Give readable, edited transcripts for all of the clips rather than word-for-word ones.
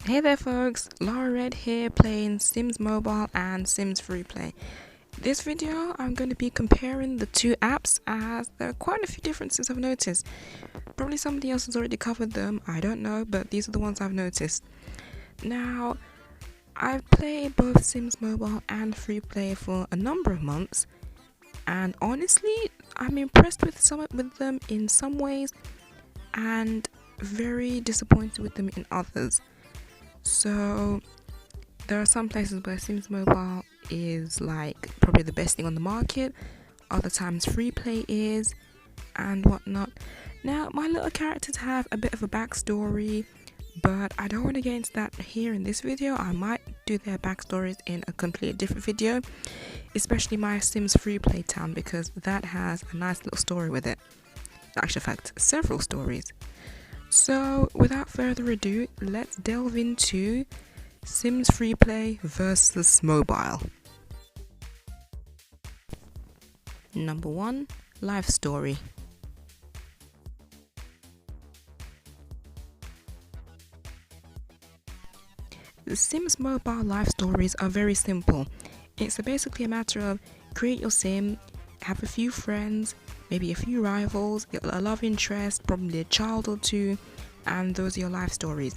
Hey there folks, Laura Red here playing Sims Mobile and Sims Freeplay. This video I'm going to be comparing the two apps as there are quite a few differences I've noticed. Probably somebody else has already covered them, I don't know, but these are the ones I've noticed. Now, I've played both Sims Mobile and Freeplay for a number of months, and honestly I'm impressed with them in some ways and very disappointed with them in others. So there are some places where Sims Mobile is like probably the best thing on the market, other times Freeplay is, and whatnot. Now my little characters have a bit of a backstory, but I don't want to get into that here in this video. I might do their backstories in a completely different video, especially my Sims Freeplay town, because that has a nice little story with it. Actually, in fact, several stories. So without further ado, let's delve into Sims Freeplay versus Mobile. Number 1, Life Story. The Sims Mobile life stories are very simple. It's basically a matter of create your sim, have a few friends, maybe a few rivals, a love interest, probably a child or two, and those are your life stories.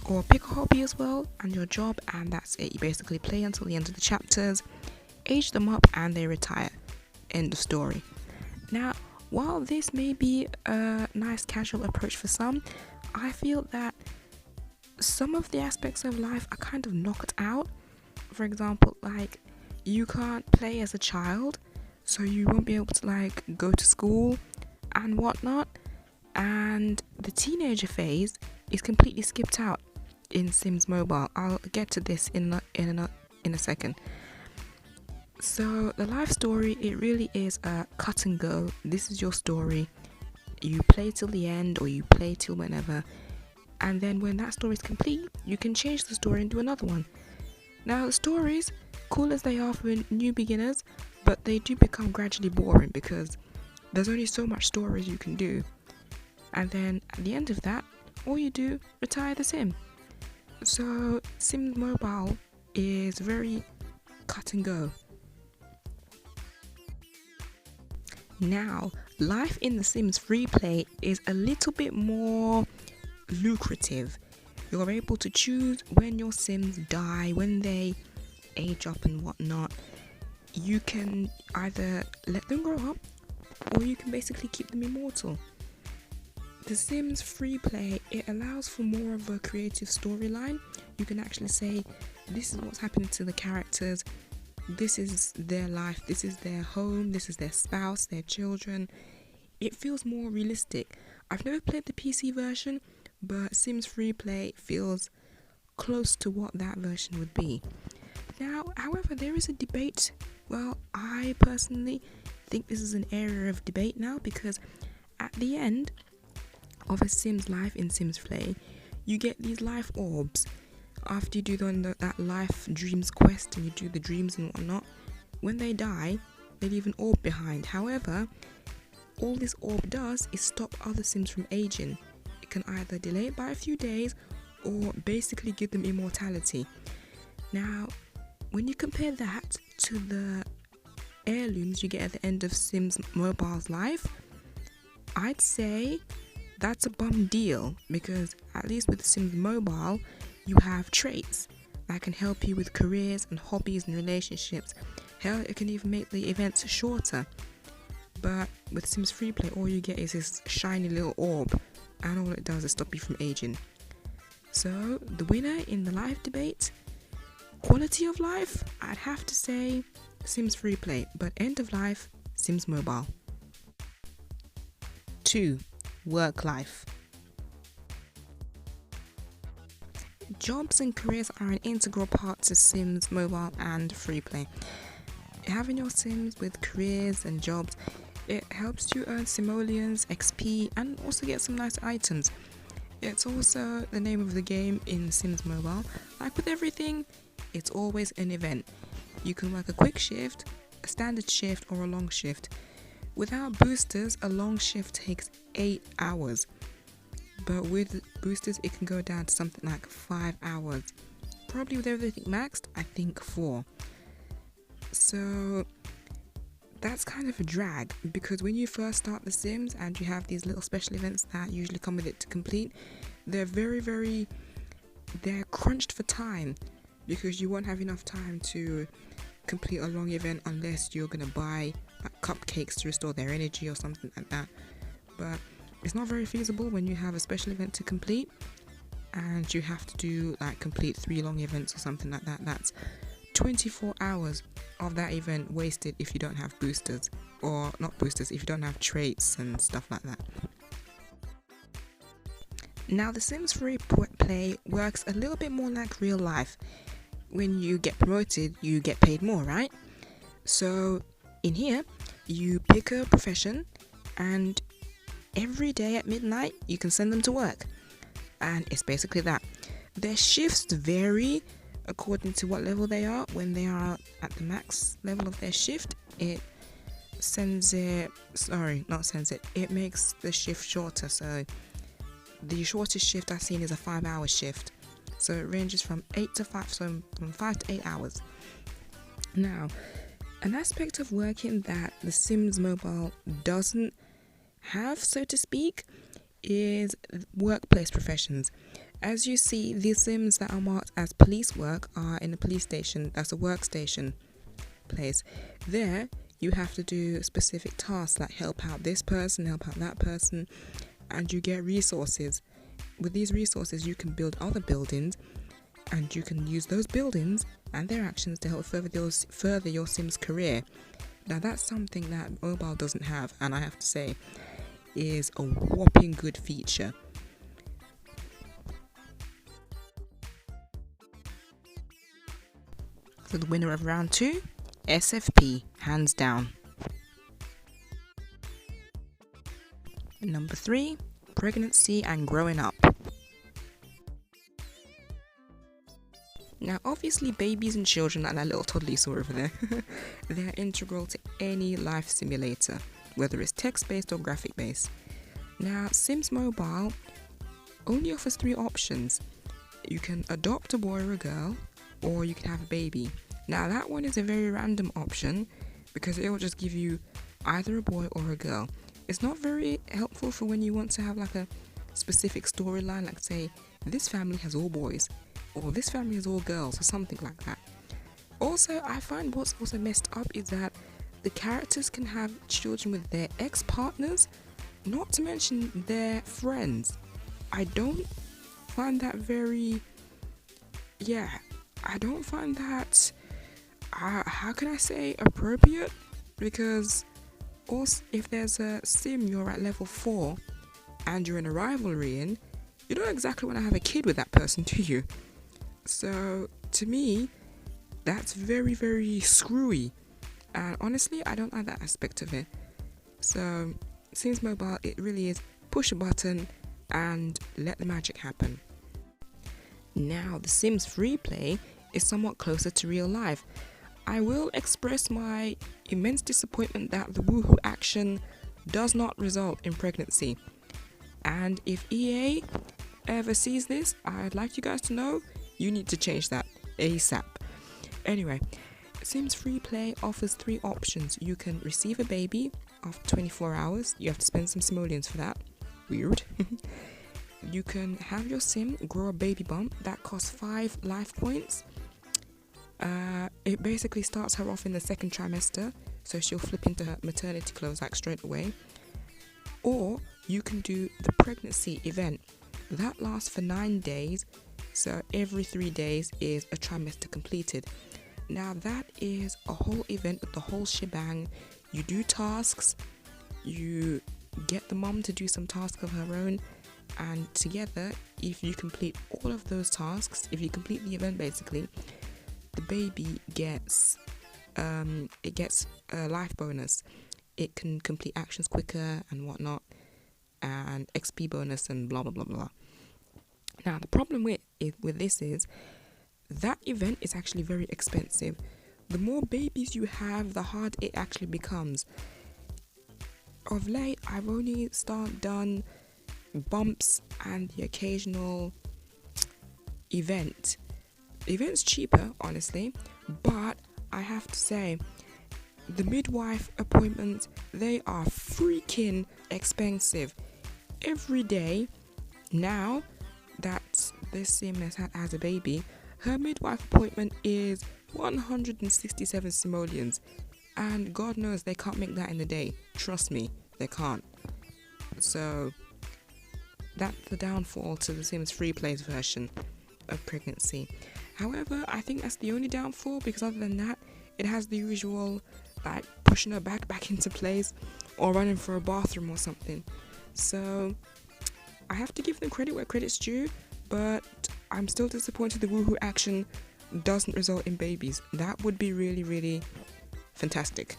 Or pick a hobby as well and your job, and that's it. You basically play until the end of the chapters, age them up, and they retire. End of story. Now, while this may be a nice casual approach for some, I feel that some of the aspects of life are kind of knocked out. For example, like you can't play as a child, so you won't be able to like go to school and whatnot, and the teenager phase is completely skipped out in Sims Mobile. I'll get to this in a second. So the life story, it really is a cut and go. This is your story. You play till the end, or you play till whenever, and then when that story is complete, you can change the story and do another one. Now the stories, cool as they are for new beginners, but they do become gradually boring because there's only so much stories you can do. And then at the end of that, all you do, retire the sim. So Sims Mobile is very cut and go. Now, life in the Sims Freeplay is a little bit more lucrative. You're able to choose when your Sims die, when they age up and whatnot. You can either let them grow up, or you can basically keep them immortal. The Sims Freeplay, it allows for more of a creative storyline. You can actually say, this is what's happening to the characters, this is their life, this is their home, this is their spouse, their children. It feels more realistic. I've never played the PC version, but Sims Freeplay feels close to what that version would be. Now, however, there is a debate. Well, I personally think this is an area of debate now, because at the end of a Sims life in Sims Play, you get these life orbs. After you do that life dreams quest and you do the dreams and whatnot, when they die, they leave an orb behind. However, all this orb does is stop other Sims from aging. It can either delay it by a few days or basically give them immortality. Now, when you compare that to the heirlooms you get at the end of Sims Mobile's life, I'd say that's a bum deal, because at least with Sims Mobile, you have traits that can help you with careers and hobbies and relationships. Hell, it can even make the events shorter. But with Sims Freeplay, all you get is this shiny little orb, and all it does is stop you from aging. So the winner in the life debate, quality of life, I'd have to say Sims Freeplay, but end of life, Sims Mobile. 2. Work life. Jobs and careers are an integral part to Sims Mobile and Freeplay. Having your Sims with careers and jobs, it helps you earn simoleons, XP, and also get some nice items. It's also the name of the game in Sims Mobile. Like with everything, it's always an event. You can work a quick shift, a standard shift, or a long shift. Without boosters, a long shift takes 8 hours. but with boosters it can go down to something like 5 hours. Probably with everything maxed, I think 4. So that's kind of a drag, because when you first start The Sims and you have these little special events that usually come with it to complete, they're they're crunched for time, because you won't have enough time to complete a long event unless you're gonna buy like cupcakes to restore their energy or something like that. But it's not very feasible when you have a special event to complete and you have to do like complete 3 long events or something like that. That's 24 hours of that event wasted if you don't have boosters, or not boosters, if you don't have traits and stuff like that. Now the Sims Freeplay works a little bit more like real life. When you get promoted, you get paid more, right? So in here, you pick a profession and every day at midnight you can send them to work. And it's basically that. Their shifts vary according to what level they are. When they are at the max level of their shift, it makes the shift shorter. So the shortest shift I've seen is a 5-hour shift. So it ranges from 8 to 5, so from 5 to 8 hours. Now, an aspect of working that The Sims Mobile doesn't have, so to speak, is workplace professions. As you see, the Sims that are marked as police work are in a police station. That's a workstation place. There, you have to do specific tasks like help out this person, help out that person, and you get resources. With these resources, you can build other buildings, and you can use those buildings and their actions to help further your Sims career. Now, that's something that mobile doesn't have, and I have to say, is a whopping good feature. So the winner of round 2, SFP, hands down. Number 3, pregnancy and growing up. Now obviously babies and children, like that little toddler you saw over there, they're integral to any life simulator, whether it's text-based or graphic-based. Now Sims Mobile only offers 3 options. You can adopt a boy or a girl, or you can have a baby. Now that one is a very random option because it will just give you either a boy or a girl. It's not very helpful for when you want to have like a specific storyline, like say this family has all boys or this family has all girls or something like that. Also, I find what's also messed up is that the characters can have children with their ex-partners, not to mention their friends. I don't find that I don't find that, how can I say, appropriate? Because also, if there's a sim you're at level 4 and you're in a rivalry in, you don't exactly want to have a kid with that person, do you? So to me, that's very, very screwy, and honestly I don't like that aspect of it. So Sims Mobile, it really is push a button and let the magic happen. Now the Sims Freeplay is somewhat closer to real life. I will express my immense disappointment that the woohoo action does not result in pregnancy, and if EA ever sees this, I'd like you guys to know you need to change that ASAP. Anyway, Sims Freeplay offers 3 options. You can receive a baby after 24 hours. You have to spend some simoleons for that. Weird. You can have your sim grow a baby bump that costs 5 life points. It basically starts her off in the 2nd trimester, so she'll flip into her maternity clothes like straight away. Or you can do the pregnancy event. That lasts for 9 days, so every 3 days is a trimester completed. Now that is a whole event with the whole shebang. You do tasks, you get the mom to do some tasks of her own, and together, if you complete all of those tasks, if you complete the event basically, the baby gets a life bonus. It can complete actions quicker and whatnot, and XP bonus and blah blah blah blah. Now the problem with this is that event is actually very expensive. The more babies you have, the harder it actually becomes. Of late, I've only done bumps and the occasional event. The event's cheaper, honestly, but I have to say, the midwife appointments, they are freaking expensive. Every day, now that this sim has a baby, her midwife appointment is 167 simoleons. And God knows they can't make that in a day. Trust me, they can't. So that's the downfall to the Sims Freeplay's version of pregnancy. However, I think that's the only downfall, because other than that, it has the usual like pushing her back into place or running for a bathroom or something. So I have to give them credit where credit's due, but I'm still disappointed the woohoo action doesn't result in babies. That would be really, really fantastic.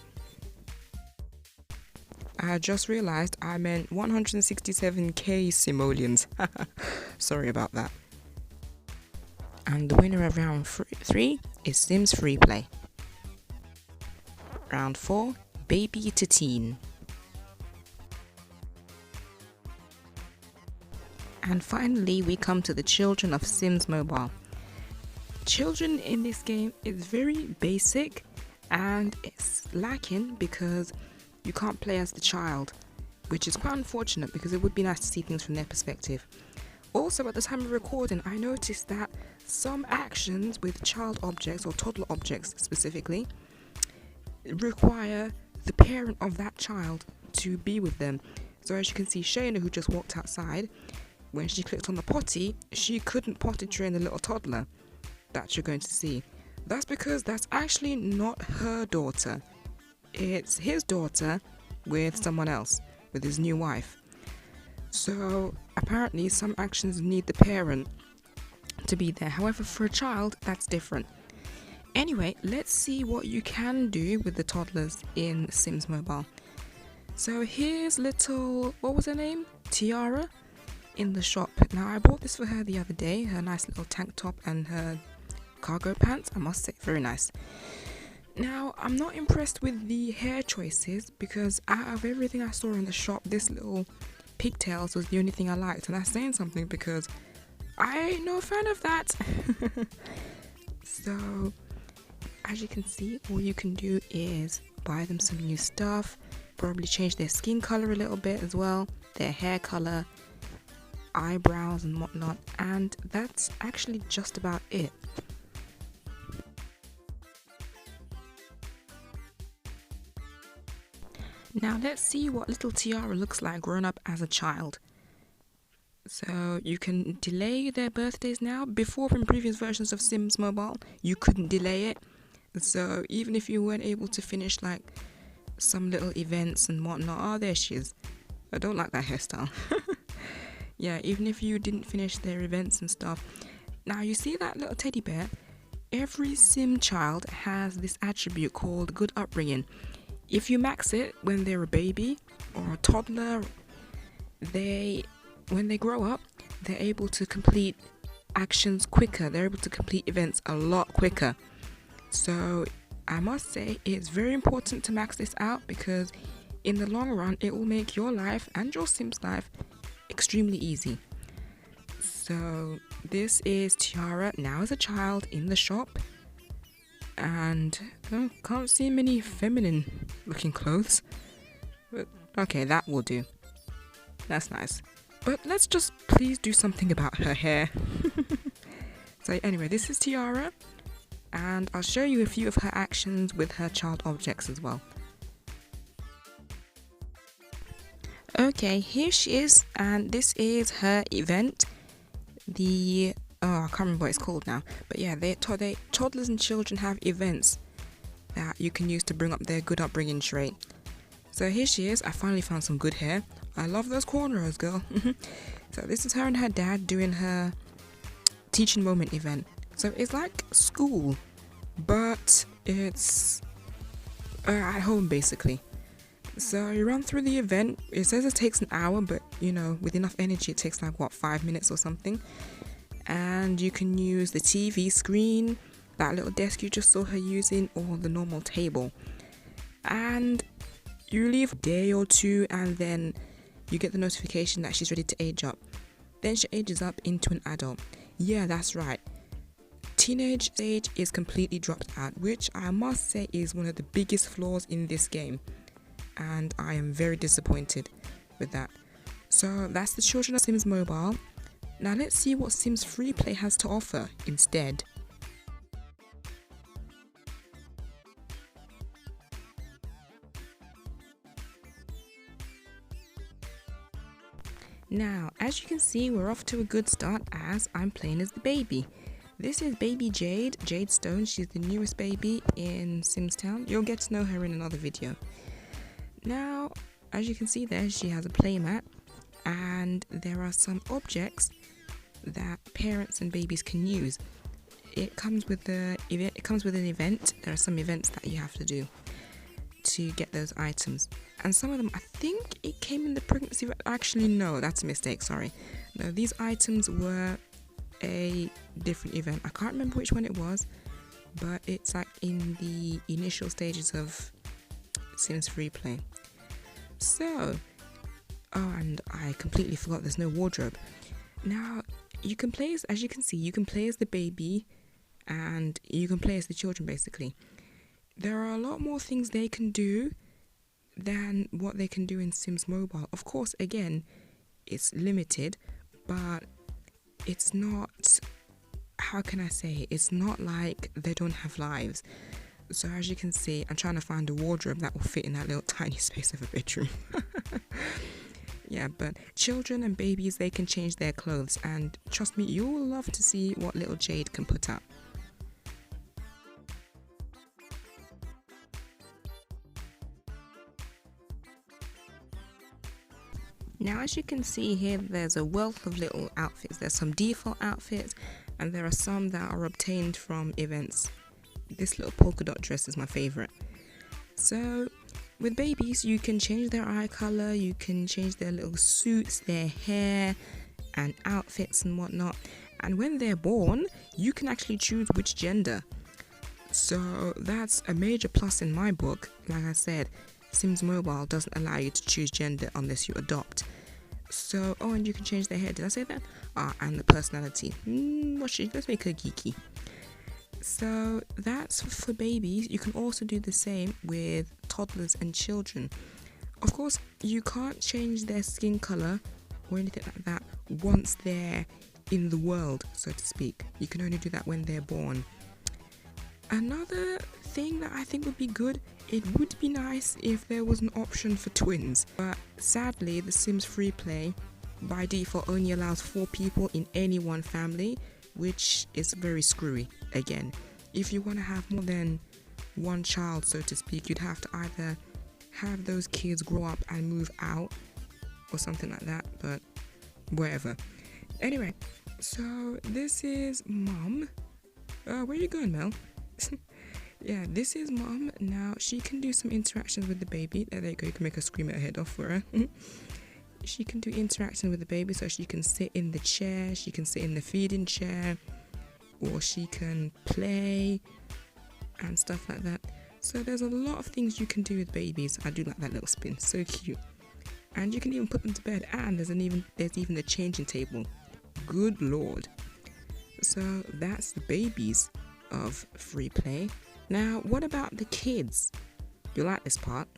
I just realized I meant 167k simoleons. Sorry about that. And the winner of round 3 is Sims Freeplay. Round 4, baby to teen. And finally, we come to the children of Sims Mobile. Children in this game is very basic, and it's lacking because you can't play as the child, which is quite unfortunate because it would be nice to see things from their perspective. Also, at the time of recording, I noticed that some actions with child objects or toddler objects specifically require the parent of that child to be with them. So as you can see, Shayna, who just walked outside, when she clicked on the potty, she couldn't potty train the little toddler that you're going to see. That's because that's actually not her daughter. It's his daughter with someone else, with his new wife. So apparently some actions need the parent to be there. However, for a child, that's different. Anyway, let's see what you can do with the toddlers in Sims Mobile. So here's little, what was her name? Tiara in the shop. Now I bought this for her the other day, her nice little tank top and her cargo pants, I must say, very nice. Now, I'm not impressed with the hair choices because out of everything I saw in the shop, this little pigtails was the only thing I liked, and that's saying something because I ain't no fan of that. So as you can see, all you can do is buy them some new stuff, probably change their skin color a little bit as well, their hair color, eyebrows and whatnot, and that's actually just about it. Now let's see what little Tiara looks like grown up as a child. So you can delay their birthdays now. Before, in previous versions of Sims Mobile, you couldn't delay it. So even if you weren't able to finish like some little events and whatnot, oh, there she is. I don't like that hairstyle. Yeah, even if you didn't finish their events and stuff. Now you see that little teddy bear? Every Sim child has this attribute called good upbringing. If you max it when they're a baby or a toddler, when they grow up, they're able to complete actions quicker. They're able to complete events a lot quicker. So I must say it's very important to max this out because in the long run, it will make your life and your Sim's life extremely easy. So this is Tiara now as a child in the shop, and I can't see many feminine looking clothes, but okay, that will do. That's nice. But let's just please do something about her hair. So anyway, this is Tiara, and I'll show you a few of her actions with her child objects as well. Okay, here she is, and this is her event. I can't remember what it's called now, but yeah, toddlers and children have events that you can use to bring up their good upbringing trait. So here she is. I finally found some good hair. I love those cornrows, girl. So this is her and her dad doing her teaching moment event. So it's like school, but it's at home basically. So you run through the event. It says it takes an hour, but you know, with enough energy it takes like what, 5 minutes or something. And you can use the TV screen, that little desk you just saw her using, or the normal table. And you leave a day or two, and then you get the notification that she's ready to age up. Then she ages up into an adult. Yeah, that's right. Teenage stage is completely dropped out, which I must say is one of the biggest flaws in this game. And I am very disappointed with that. So that's the children of Sims Mobile. Now let's see what Sims Freeplay has to offer instead. Now, as you can see, we're off to a good start as I'm playing as the baby. This is baby Jade Stone. She's the newest baby in Sims Town. You'll get to know her in another video. Now, as you can see there, she has a playmat, and there are some objects that parents and babies can use. It comes with an event. There are some events that you have to do to get those items, and some of them I think it came in the pregnancy. Actually, no, that's a mistake, sorry. No, these items were a different event. I can't remember which one it was, but it's like in the initial stages of Sims Freeplay. So, oh, and I completely forgot there's no wardrobe. Now, you can play as you can see, you can play as the baby and you can play as the children basically. There are a lot more things they can do than what they can do in Sims Mobile. Of course, again, it's limited, but it's not, how can I say, it's not like they don't have lives. So as you can see, I'm trying to find a wardrobe that will fit in that little tiny space of a bedroom. Yeah, but children and babies, they can change their clothes, and trust me, you will love to see what little Jade can put up. Now, as you can see here, there's a wealth of little outfits. There's some default outfits, and there are some that are obtained from events. This little polka dot dress is my favorite. So, with babies, you can change their eye color, you can change their little suits, their hair, and outfits and whatnot. And when they're born, you can actually choose which gender. So, that's a major plus in my book. Like I said, Sims Mobile doesn't allow you to choose gender unless you adopt. So, oh, and you can change their hair. Did I say that? Ah, and the personality. Let's make her geeky. So that's for babies. You can also do the same with toddlers and children. Of course, you can't change their skin color or anything like that once they're in the world, so to speak. You can only do that when they're born. Another thing that I think would be good, it would be nice if there was an option for twins, but sadly the Sims Freeplay by default only allows 4 people in any one family, which is very screwy. Again, if you want to have more than one child, so to speak, you'd have to either have those kids grow up and move out or something like that, but whatever. Anyway, so this is Mum. Where are you going, Mel? Yeah, this is Mum. Now she can do some interactions with the baby. There you go, you can make her scream her head off for her. She can do interaction with the baby, so she can sit in the chair, she can sit in the feeding chair, or she can play and stuff like that. So there's a lot of things you can do with babies. I do like that little spin, so cute. And you can even put them to bed, and there's even the changing table. Good lord. So that's the babies of Freeplay. Now, what about the kids? You like this part?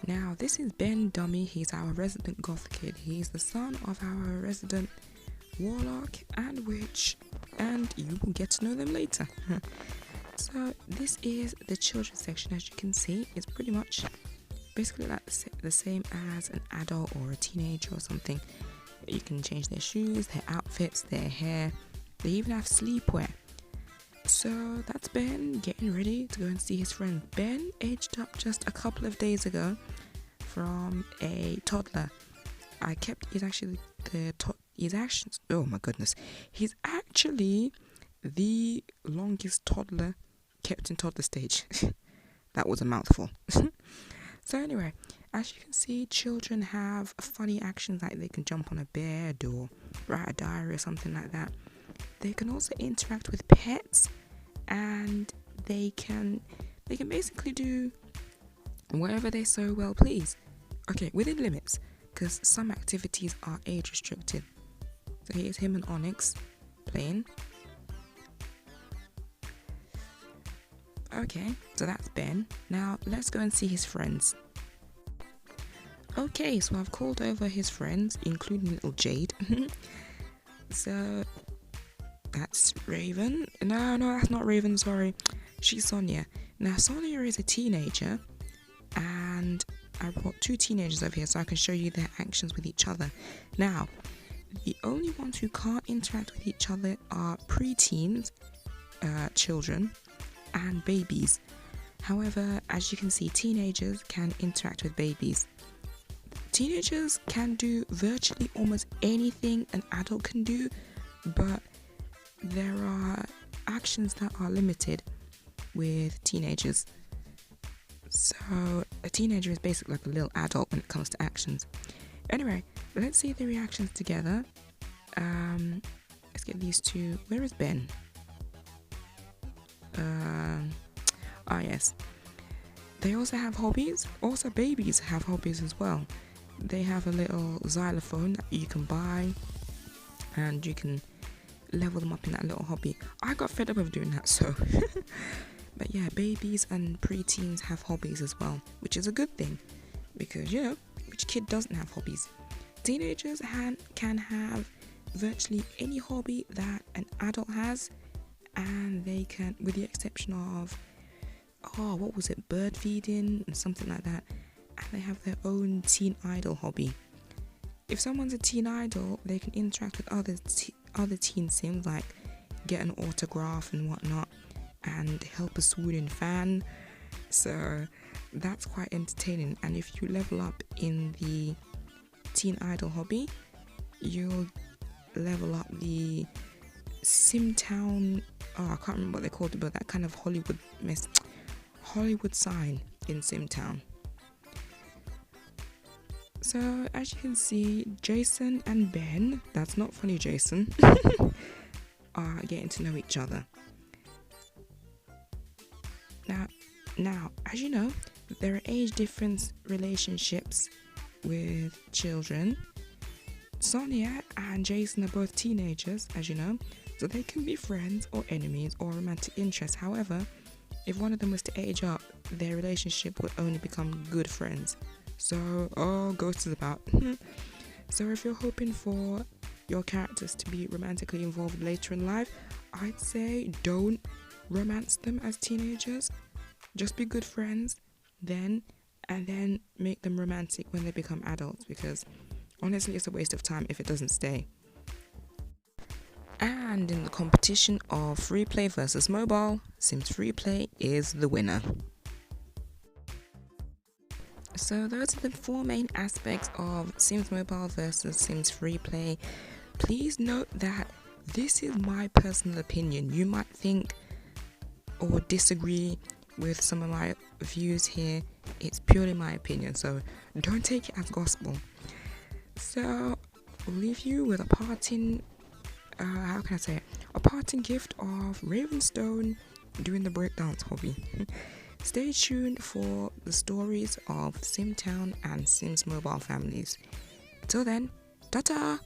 Now, this is Ben Dummy. He's our resident goth kid. He's the son of our resident warlock and witch, and you will get to know them later. So this is the children's section. As you can see, it's pretty much basically like the same as an adult or a teenager or something. You can change their shoes, their outfits, their hair. They even have sleepwear. So that's Ben getting ready to go and see his friend. Ben aged up just a couple of days ago from a toddler. He's actually oh my goodness, he's actually the longest toddler kept in toddler stage. That was a mouthful. So anyway, as you can see, children have funny actions like they can jump on a bed or write a diary or something like that. They can also interact with pets, and they can basically do whatever they so well please. Okay, within limits, because some activities are age restricted. So here's him and Onyx playing. Okay, so that's Ben. Now let's go and see his friends. Okay, so I've called over his friends, including little Jade. So that's Raven. No, that's not Raven, sorry. She's Sonia. Now Sonia is a teenager, and I brought two teenagers over here so I can show you their actions with each other. Now, the only ones who can't interact with each other are preteens, children, and babies. However, as you can see, teenagers can interact with babies. Teenagers can do virtually almost anything an adult can do, but there are actions that are limited with teenagers. So a teenager is basically like a little adult when it comes to actions. Anyway, let's see the reactions together. Let's get these two. Where is Ben? Yes. They also have hobbies. Also, babies have hobbies as well. They have a little xylophone that you can buy, and you can level them up in that little hobby. I got fed up of doing that, so. But yeah, babies and preteens have hobbies as well, which is a good thing, because you know, which kid doesn't have hobbies? Teenagers can have virtually any hobby that an adult has, and they can, with the exception of, bird feeding and something like that, and they have their own teen idol hobby. If someone's a teen idol, they can interact with other teen sims, like get an autograph and whatnot, and help a swooning fan. So that's quite entertaining. And if you level up in the teen idol hobby, you'll level up the Simtown, I can't remember what they called it, but that kind of Hollywood sign in Simtown. So as you can see, Jason and Ben, that's not funny Jason, are getting to know each other. Now, as you know, there are age difference relationships with children. Sonia and Jason are both teenagers, as you know, so they can be friends or enemies or romantic interests. However, if one of them was to age up, their relationship would only become good friends. So, Ghost is about. So if you're hoping for your characters to be romantically involved later in life, I'd say don't romance them as teenagers. Just be good friends then, and then make them romantic when they become adults, because honestly it's a waste of time if it doesn't stay. And in the competition of Freeplay versus mobile, Sims Freeplay is the winner. So those are the four main aspects of Sims Mobile versus Sims Freeplay. Please note that this is my personal opinion. You might think or disagree with some of my views here. It's purely my opinion, so don't take it as gospel. So I'll leave you with a parting, a parting gift of Ravenstone doing the breakdance hobby. Stay tuned for the stories of Simtown and Sims Mobile families. Till then, ta-ta!